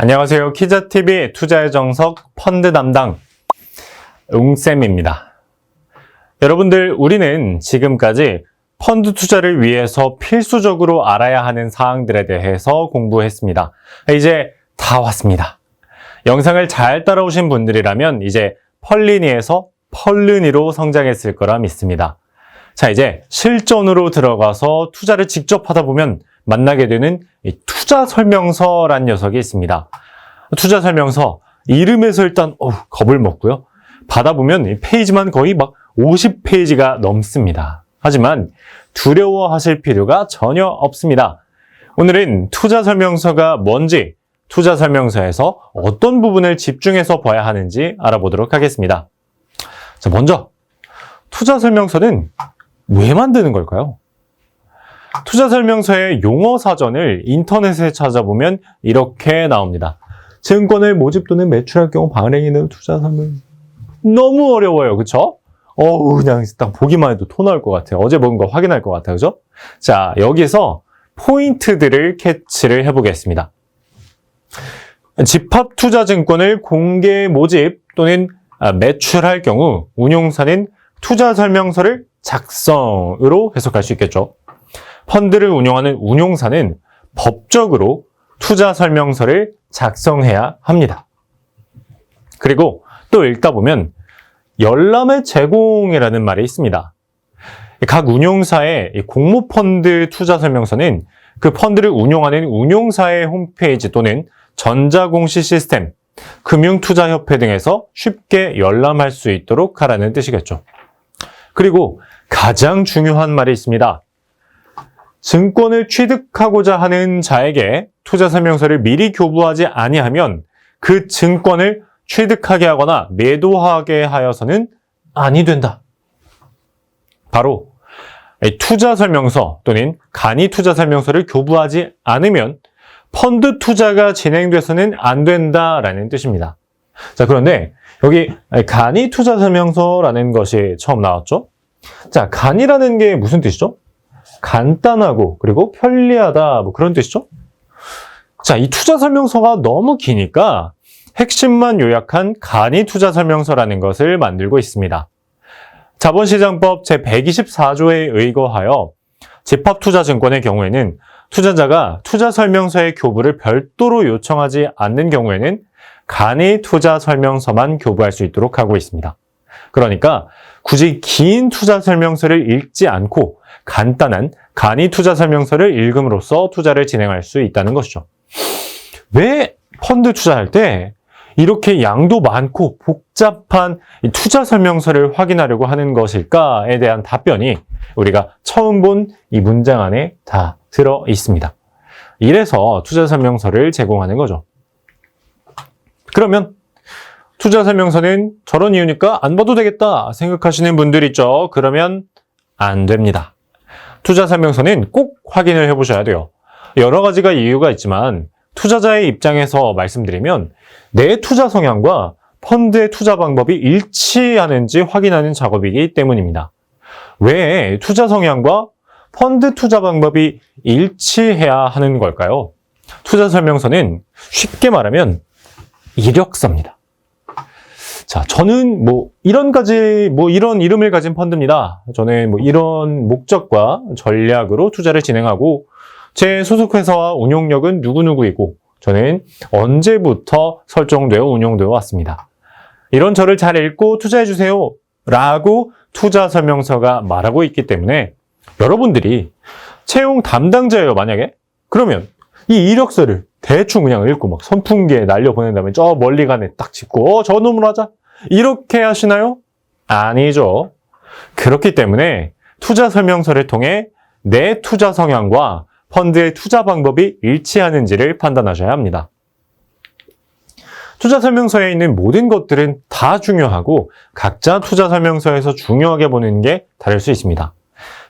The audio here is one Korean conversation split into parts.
안녕하세요. 키자TV 투자의 정석 펀드 담당 웅쌤입니다. 여러분들, 우리는 지금까지 펀드 투자를 위해서 필수적으로 알아야 하는 사항들에 대해서 공부했습니다. 이제 다 왔습니다. 영상을 잘 따라오신 분들이라면 이제 펄리니에서 펄르니로 성장했을 거라 믿습니다. 자, 이제 실전으로 들어가서 투자를 직접 하다 보면 만나게 되는 이 투자 설명서란 녀석이 있습니다. 투자 설명서, 이름에서 일단 겁을 먹고요. 받아보면 이 페이지만 거의 막 50페이지가 넘습니다. 하지만 두려워하실 필요가 전혀 없습니다. 오늘은 투자 설명서가 뭔지, 투자 설명서에서 어떤 부분을 집중해서 봐야 하는지 알아보도록 하겠습니다. 자, 먼저 투자 설명서는 왜 만드는 걸까요? 투자 설명서의 용어 사전을 인터넷에 찾아보면 이렇게 나옵니다. 증권을 모집 또는 매출할 경우 발행하는 투자 설명. 너무 어려워요. 그쵸? 그냥 딱 보기만 해도 토 나올 것 같아요. 어제 먹은 거 확인할 것 같아요. 그죠? 자, 여기서 포인트들을 캐치를 해보겠습니다. 집합투자증권을 공개 모집 또는 매출할 경우 운용사는 투자 설명서를 작성으로 해석할 수 있겠죠. 펀드를 운용하는 운용사는 법적으로 투자 설명서를 작성해야 합니다. 그리고 또 읽다 보면 열람의 제공이라는 말이 있습니다. 각 운용사의 공모펀드 투자 설명서는 그 펀드를 운용하는 운용사의 홈페이지 또는 전자공시 시스템, 금융투자협회 등에서 쉽게 열람할 수 있도록 하라는 뜻이겠죠. 그리고 가장 중요한 말이 있습니다. 증권을 취득하고자 하는 자에게 투자 설명서를 미리 교부하지 아니하면 그 증권을 취득하게 하거나 매도하게 하여서는 아니 된다. 바로 투자 설명서 또는 간이 투자 설명서를 교부하지 않으면 펀드 투자가 진행돼서는 안 된다라는 뜻입니다. 자, 그런데 여기 간이 투자 설명서라는 것이 처음 나왔죠? 자, 간이라는 게 무슨 뜻이죠? 간단하고 그리고 편리하다, 뭐 그런 뜻이죠? 자, 이 투자 설명서가 너무 기니까 핵심만 요약한 간이 투자 설명서라는 것을 만들고 있습니다. 자본시장법 제124조에 의거하여 집합투자증권의 경우에는 투자자가 투자 설명서의 교부를 별도로 요청하지 않는 경우에는 간이 투자 설명서만 교부할 수 있도록 하고 있습니다. 그러니까 굳이 긴 투자 설명서를 읽지 않고 간단한 간이 투자 설명서를 읽음으로써 투자를 진행할 수 있다는 것이죠. 왜 펀드 투자할 때 이렇게 양도 많고 복잡한 투자 설명서를 확인하려고 하는 것일까에 대한 답변이 우리가 처음 본 이 문장 안에 다 들어 있습니다. 이래서 투자 설명서를 제공하는 거죠. 그러면 투자 설명서는 저런 이유니까 안 봐도 되겠다 생각하시는 분들 있죠. 그러면 안 됩니다. 투자 설명서는 꼭 확인을 해보셔야 돼요. 여러 가지가 이유가 있지만 투자자의 입장에서 말씀드리면 내 투자 성향과 펀드의 투자 방법이 일치하는지 확인하는 작업이기 때문입니다. 왜 투자 성향과 펀드 투자 방법이 일치해야 하는 걸까요? 투자 설명서는 쉽게 말하면 이력서입니다. 자, 저는 이런 이름을 가진 펀드입니다. 저는 이런 목적과 전략으로 투자를 진행하고 제 소속 회사와 운용력은 누구누구이고 저는 언제부터 설정되어 운용되어 왔습니다. 이런 저를 잘 읽고 투자해 주세요 라고 투자 설명서가 말하고 있기 때문에 여러분들이 채용 담당자예요, 만약에? 그러면 이 이력서를 대충 그냥 읽고 막 선풍기에 날려보낸 다음에 저 멀리간에 딱 짚고 저 놈으로 하자. 이렇게 하시나요? 아니죠. 그렇기 때문에 투자 설명서를 통해 내 투자 성향과 펀드의 투자 방법이 일치하는지를 판단하셔야 합니다. 투자 설명서에 있는 모든 것들은 다 중요하고 각자 투자 설명서에서 중요하게 보는 게 다를 수 있습니다.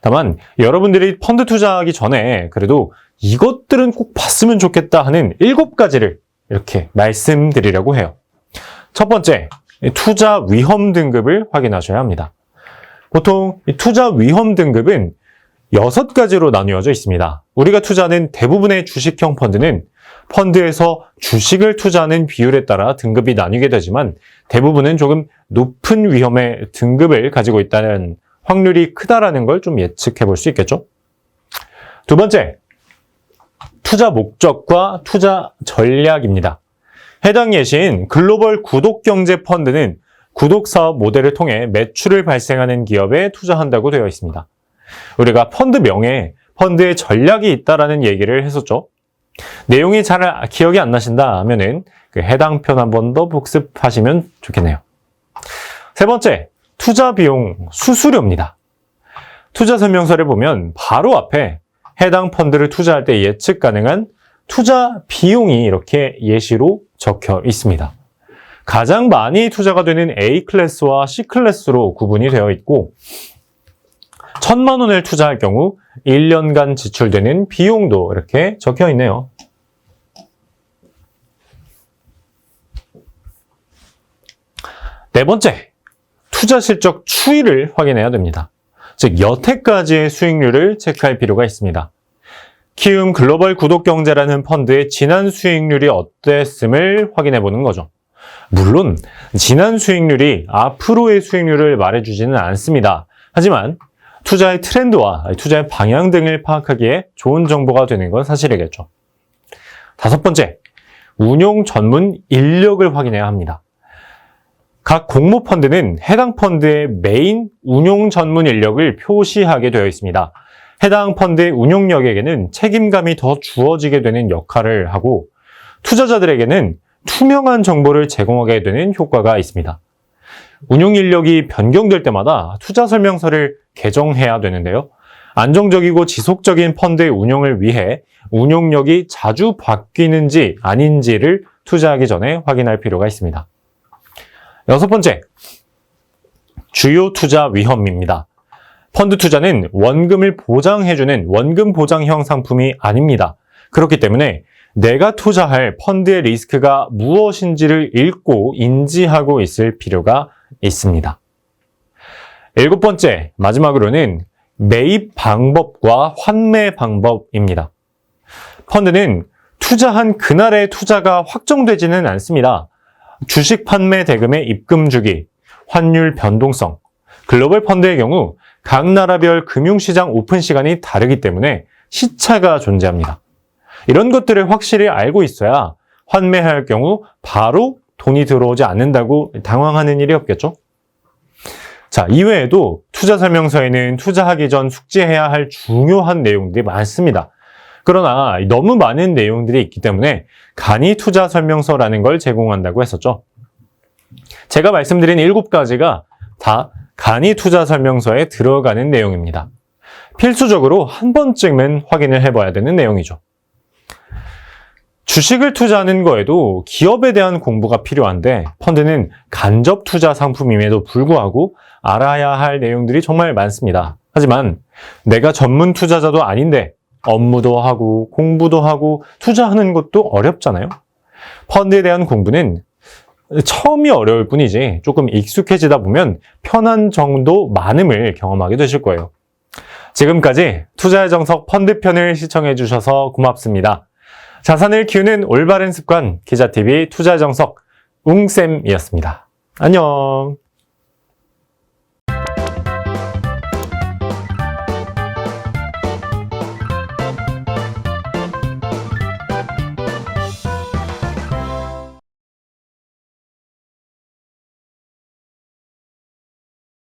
다만 여러분들이 펀드 투자하기 전에 그래도 이것들은 꼭 봤으면 좋겠다 하는 7가지를 이렇게 말씀드리려고 해요. 첫 번째, 투자 위험 등급을 확인하셔야 합니다. 보통 투자 위험 등급은 6가지로 나뉘어져 있습니다. 우리가 투자하는 대부분의 주식형 펀드는 펀드에서 주식을 투자하는 비율에 따라 등급이 나뉘게 되지만 대부분은 조금 높은 위험의 등급을 가지고 있다는 확률이 크다라는 걸 좀 예측해 볼 수 있겠죠. 두 번째, 투자 목적과 투자 전략입니다. 해당 예시인 글로벌 구독경제 펀드는 구독사업 모델을 통해 매출을 발생하는 기업에 투자한다고 되어 있습니다. 우리가 펀드명에 펀드의 전략이 있다라는 얘기를 했었죠. 내용이 잘 기억이 안 나신다 하면은 그 해당 편 한 번 더 복습하시면 좋겠네요. 세 번째, 투자 비용 수수료입니다. 투자 설명서를 보면 바로 앞에 해당 펀드를 투자할 때 예측 가능한 투자 비용이 이렇게 예시로 적혀 있습니다. 가장 많이 투자가 되는 A 클래스와 C 클래스로 구분이 되어 있고 1,000만 원을 투자할 경우 1년간 지출되는 비용도 이렇게 적혀 있네요. 네 번째, 투자 실적 추이를 확인해야 됩니다. 즉, 여태까지의 수익률을 체크할 필요가 있습니다. 키움 글로벌 구독경제라는 펀드의 지난 수익률이 어땠음을 확인해 보는 거죠. 물론 지난 수익률이 앞으로의 수익률을 말해주지는 않습니다. 하지만 투자의 트렌드와 투자의 방향 등을 파악하기에 좋은 정보가 되는 건 사실이겠죠. 다섯 번째, 운용 전문 인력을 확인해야 합니다. 각 공모펀드는 해당 펀드의 메인 운용 전문 인력을 표시하게 되어 있습니다. 해당 펀드의 운용력에게는 책임감이 더 주어지게 되는 역할을 하고 투자자들에게는 투명한 정보를 제공하게 되는 효과가 있습니다. 운용 인력이 변경될 때마다 투자 설명서를 개정해야 되는데요. 안정적이고 지속적인 펀드의 운영을 위해 운용력이 자주 바뀌는지 아닌지를 투자하기 전에 확인할 필요가 있습니다. 여섯 번째, 주요 투자 위험입니다. 펀드 투자는 원금을 보장해주는 원금 보장형 상품이 아닙니다. 그렇기 때문에 내가 투자할 펀드의 리스크가 무엇인지를 읽고 인지하고 있을 필요가 있습니다. 일곱 번째, 마지막으로는 매입 방법과 환매 방법입니다. 펀드는 투자한 그날의 투자가 확정되지는 않습니다. 주식 판매 대금의 입금 주기, 환율 변동성, 글로벌 펀드의 경우 각 나라별 금융시장 오픈 시간이 다르기 때문에 시차가 존재합니다. 이런 것들을 확실히 알고 있어야 환매할 경우 바로 돈이 들어오지 않는다고 당황하는 일이 없겠죠? 자, 이외에도 투자 설명서에는 투자하기 전 숙지해야 할 중요한 내용들이 많습니다. 그러나 너무 많은 내용들이 있기 때문에 간이 투자 설명서라는 걸 제공한다고 했었죠. 제가 말씀드린 7가지가 다 간이 투자 설명서에 들어가는 내용입니다. 필수적으로 한 번쯤은 확인을 해봐야 되는 내용이죠. 주식을 투자하는 거에도 기업에 대한 공부가 필요한데 펀드는 간접 투자 상품임에도 불구하고 알아야 할 내용들이 정말 많습니다. 하지만 내가 전문 투자자도 아닌데 업무도 하고 공부도 하고 투자하는 것도 어렵잖아요. 펀드에 대한 공부는 처음이 어려울 뿐이지 조금 익숙해지다 보면 편한 정도 많음을 경험하게 되실 거예요. 지금까지 투자의 정석 펀드편을 시청해 주셔서 고맙습니다. 자산을 키우는 올바른 습관 기자TV 투자의 정석 웅쌤이었습니다. 안녕.